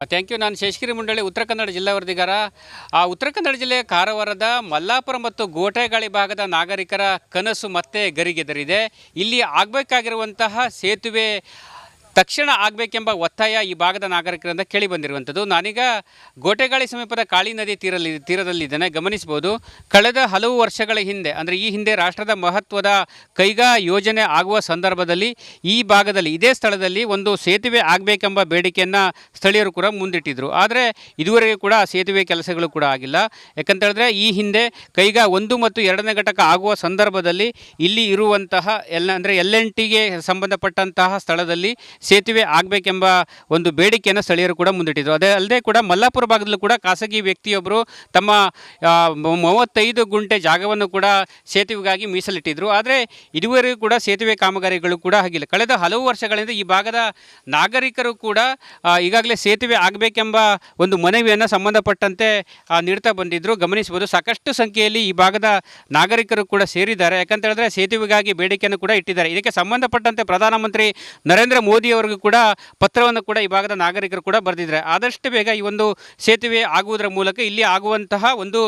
Thank you. ನಾನು ಶೇಷಗಿರಿ ಮುಂಡಳ್ಳಿ, ಉತ್ತರ ಕನ್ನಡ ಜಿಲ್ಲಾ ವರದಿಗಾರ. ಉತ್ತರ ಕನ್ನಡ ಜಿಲ್ಲೆಯ ಕಾರವಾರದ ಮಲ್ಲಾಪುರ ಮತ್ತು ಗೋಟೆಗಾಳಿ ಭಾಗದ ನಾಗರಿಕರ ಕನಸು ಮತ್ತೆ ಗರಿಗೆದರಿದೆ. ಇಲ್ಲಿ ಆಗಬೇಕಾಗಿರುವಂತಹ ಸೇತುವೆ ತಕ್ಷಣ ಆಗಬೇಕೆಂಬ ಒತ್ತಾಯ ಈ ಭಾಗದ ನಾಗರಿಕರಿಂದ ಕೇಳಿ ಬಂದಿರುವಂಥದ್ದು. ನಾನೀಗ ಗೋಟೆಗಾಳಿ ಸಮೀಪದ ಕಾಳಿ ನದಿ ತೀರದಲ್ಲಿದ್ದೇನೆ. ಗಮನಿಸಬಹುದು, ಕಳೆದ ಹಲವು ವರ್ಷಗಳ ಹಿಂದೆ, ಅಂದರೆ ಈ ಹಿಂದೆ ರಾಷ್ಟ್ರದ ಮಹತ್ವದ ಕೈಗಾ ಯೋಜನೆ ಆಗುವ ಸಂದರ್ಭದಲ್ಲಿ ಈ ಭಾಗದಲ್ಲಿ, ಇದೇ ಸ್ಥಳದಲ್ಲಿ ಒಂದು ಸೇತುವೆ ಆಗಬೇಕೆಂಬ ಬೇಡಿಕೆಯನ್ನು ಸ್ಥಳೀಯರು ಕೂಡ ಮುಂದಿಟ್ಟಿದ್ದರು. ಆದರೆ ಇದುವರೆಗೆ ಕೂಡ ಸೇತುವೆ ಕೆಲಸಗಳು ಕೂಡ ಆಗಿಲ್ಲ. ಯಾಕಂತ ಹೇಳಿದ್ರೆ ಈ ಹಿಂದೆ ಕೈಗಾ 1 ಮತ್ತು 2ನೇ ಘಟಕ ಆಗುವ ಸಂದರ್ಭದಲ್ಲಿ ಇಲ್ಲಿ ಇರುವಂತಹ LNTಗೆ ಸಂಬಂಧಪಟ್ಟಂತಹ ಸ್ಥಳದಲ್ಲಿ ಸೇತುವೆ ಆಗಬೇಕೆಂಬ ಒಂದು ಬೇಡಿಕೆಯನ್ನು ಸ್ಥಳೀಯರು ಕೂಡ ಮುಂದಿಟ್ಟಿದ್ದರು. ಅದೇ ಅಲ್ಲದೆ ಕೂಡ ಮಲ್ಲಾಪುರ ಭಾಗದಲ್ಲೂ ಕೂಡ ಖಾಸಗಿ ವ್ಯಕ್ತಿಯೊಬ್ಬರು ತಮ್ಮ 35 ಗುಂಟೆ ಜಾಗವನ್ನು ಕೂಡ ಸೇತುವೆಗಾಗಿ ಮೀಸಲಿಟ್ಟಿದ್ದರು. ಆದರೆ ಇದುವರೆಗೂ ಕೂಡ ಸೇತುವೆ ಕಾಮಗಾರಿಗಳು ಕೂಡ ಆಗಿಲ್ಲ. ಕಳೆದ ಹಲವು ವರ್ಷಗಳಿಂದ ಈ ಭಾಗದ ನಾಗರಿಕರು ಕೂಡ ಈಗಾಗಲೇ ಸೇತುವೆ ಆಗಬೇಕೆಂಬ ಒಂದು ಮನವಿಯನ್ನು ಸಂಬಂಧಪಟ್ಟಂತೆ ನೀಡ್ತಾ ಬಂದಿದ್ದರು. ಗಮನಿಸಬಹುದು, ಸಾಕಷ್ಟು ಸಂಖ್ಯೆಯಲ್ಲಿ ಈ ಭಾಗದ ನಾಗರಿಕರು ಕೂಡ ಸೇರಿದ್ದಾರೆ. ಯಾಕಂತ ಹೇಳಿದ್ರೆ ಸೇತುವೆಗಾಗಿ ಬೇಡಿಕೆಯನ್ನು ಕೂಡ ಇಟ್ಟಿದ್ದಾರೆ. ಇದಕ್ಕೆ ಸಂಬಂಧಪಟ್ಟಂತೆ ಪ್ರಧಾನಮಂತ್ರಿ ನರೇಂದ್ರ ಮೋದಿ ಅವರಿಗೂ ಕೂಡ ಪತ್ರವನ್ನು ಕೂಡ ಈ ಭಾಗದ ನಾಗರಿಕರು ಕೂಡ ಬರೆದಿದ್ದಾರೆ. ಆದಷ್ಟು ಬೇಗ ಈ ಒಂದು ಸೇತುವೆ ಆಗುವುದರ ಮೂಲಕ ಇಲ್ಲಿ ಆಗುವಂತಹ ಒಂದು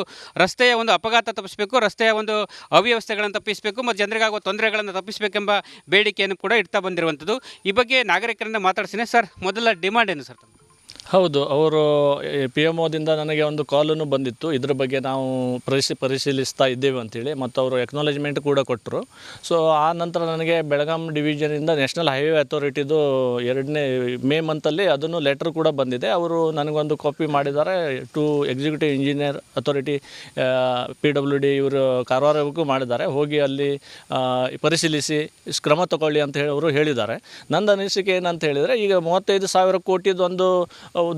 ರಸ್ತೆಯ ಒಂದು ಅಪಘಾತ ತಪ್ಪಿಸಬೇಕು, ರಸ್ತೆಯ ಒಂದು ಅವ್ಯವಸ್ಥೆಗಳನ್ನು ತಪ್ಪಿಸಬೇಕು ಮತ್ತು ಜನರಿಗಾಗುವ ತೊಂದರೆಗಳನ್ನು ತಪ್ಪಿಸಬೇಕೆಂಬ ಬೇಡಿಕೆಯನ್ನು ಕೂಡ ಇಡ್ತಾ ಬಂದಿರುವಂಥದ್ದು. ಈ ಬಗ್ಗೆ ನಾಗರಿಕರನ್ನ ಮಾತಾಡ್ತೀನಿ. ಸರ್, ಮೊದಲ ಡಿಮಾಂಡ್ ಏನು ಸರ್? ಹೌದು, ಅವರು PMO ದಿಂದ ನನಗೆ ಒಂದು ಕಾಲನ್ನು ಬಂದಿತ್ತು. ಇದ್ರ ಬಗ್ಗೆ ನಾವು ಪರಿಶೀಲಿಸ್ತಾ ಇದ್ದೇವೆ ಅಂತೇಳಿ, ಮತ್ತು ಅವರು ಎಕ್ನಾಲಜ್ಮೆಂಟ್ ಕೂಡ ಕೊಟ್ಟರು. ಸೊ ಆ ನಂತರ ನನಗೆ ಬೆಳಗಾಂ ಡಿವಿಷನಿಂದ ನ್ಯಾಷನಲ್ ಹೈವೇ ಅಥಾರಿಟಿದು 2ನೇ ಮೇ ಮಂತಲ್ಲಿ ಅದನ್ನು ಲೆಟರ್ ಕೂಡ ಬಂದಿದೆ. ಅವರು ನನಗೊಂದು ಕಾಪಿ ಮಾಡಿದ್ದಾರೆ. To executive engineer authority PWD ಇವರು ಕಾರವಾರಕ್ಕೂ ಮಾಡಿದ್ದಾರೆ. ಹೋಗಿ ಅಲ್ಲಿ ಪರಿಶೀಲಿಸಿ ಕ್ರಮ ತಗೊಳ್ಳಿ ಅಂತ ಹೇಳಿ ಅವರು ಹೇಳಿದ್ದಾರೆ. ನನ್ನ ಅನಿಸಿಕೆ ಏನಂತ ಹೇಳಿದರೆ, ಈಗ 35,000 ಕೋಟಿದು ಒಂದು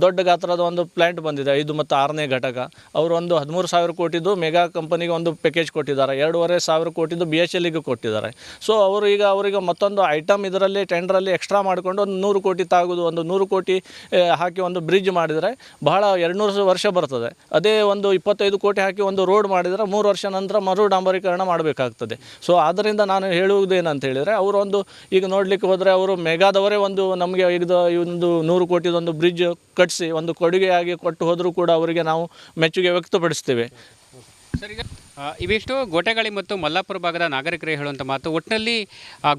ದೊಡ್ಡ ಗಾತ್ರದ ಒಂದು ಪ್ಲ್ಯಾಂಟ್ ಬಂದಿದೆ, 5 ಮತ್ತು 6ನೇ ಘಟಕ. ಅವರು ಒಂದು 13,000 ಕೋಟಿದು ಮೆಗಾ ಕಂಪನಿಗೆ ಒಂದು ಪ್ಯಾಕೇಜ್ ಕೊಟ್ಟಿದ್ದಾರೆ, 2,500 ಕೋಟಿದು BHELಗೆ ಕೊಟ್ಟಿದ್ದಾರೆ. ಸೊ ಅವರು ಈಗ ಅವರಿಗೆ ಮತ್ತೊಂದು ಐಟಮ್ ಇದರಲ್ಲಿ ಟೆಂಡರಲ್ಲಿ ಎಕ್ಸ್ಟ್ರಾ ಮಾಡಿಕೊಂಡು ಒಂದು 100 ಕೋಟಿ ತಾಗೋದು, ಒಂದು 100 ಕೋಟಿ ಹಾಕಿ ಒಂದು ಬ್ರಿಡ್ಜ್ ಮಾಡಿದರೆ ಬಹಳ 200 ವರ್ಷ ಬರ್ತದೆ. ಅದೇ ಒಂದು 25 ಕೋಟಿ ಹಾಕಿ ಒಂದು ರೋಡ್ ಮಾಡಿದರೆ 3 ವರ್ಷ ನಂತರ ಮರು ಡಾಂಬರೀಕರಣ ಮಾಡಬೇಕಾಗ್ತದೆ. ಸೊ ಆದ್ದರಿಂದ ನಾನು ಹೇಳುವುದೇನಂತ ಹೇಳಿದರೆ, ಅವರು ಒಂದು ಈಗ ನೋಡಲಿಕ್ಕೆ ಹೋದರೆ ಅವರು ಮೆಗಾದವರೇ ಒಂದು ನಮಗೆ ಈಗ ಒಂದು 100 ಕೋಟಿದೊಂದು ಬ್ರಿಡ್ಜ್ ಕಟ್ಟಿಸಿ ಒಂದು ಕೊಡುಗೆಯಾಗಿ ಕೊಟ್ಟು ಹೋದರೂ ಕೂಡ ಅವರಿಗೆ ನಾವು ಮೆಚ್ಚುಗೆ ವ್ಯಕ್ತಪಡಿಸ್ತೇವೆ. ಸರ್, ಈಗ ಇವಿಷ್ಟು ಗೋಟೆಗಾಳಿ ಮತ್ತು ಮಲ್ಲಾಪುರ ಭಾಗದ ನಾಗರಿಕರು ಹೇಳುವಂಥ ಮಾತು. ಒಟ್ಟಿನಲ್ಲಿ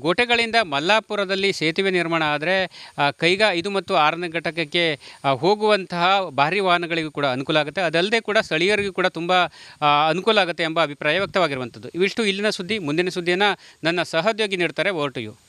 ಗೋಟೆಗಳಿಂದ ಮಲ್ಲಾಪುರದಲ್ಲಿ ಸೇತುವೆ ನಿರ್ಮಾಣ ಆದರೆ ಕೈಗಾ 5 ಮತ್ತು 6ನೇ ಘಟಕಕ್ಕೆ ಹೋಗುವಂತಹ ಭಾರಿ ವಾಹನಗಳಿಗೂ ಕೂಡ ಅನುಕೂಲ ಆಗುತ್ತೆ. ಅದಲ್ಲದೆ ಕೂಡ ಸ್ಥಳೀಯರಿಗೂ ಕೂಡ ತುಂಬ ಅನುಕೂಲ ಆಗುತ್ತೆ ಎಂಬ ಅಭಿಪ್ರಾಯ ವ್ಯಕ್ತವಾಗಿರುವಂಥದ್ದು. ಇವಿಷ್ಟು ಇಲ್ಲಿನ ಸುದ್ದಿ. ಮುಂದಿನ ಸುದ್ದಿಯನ್ನು ನನ್ನ ಸಹೋದ್ಯೋಗಿ ನೀಡ್ತಾರೆ. Over to you.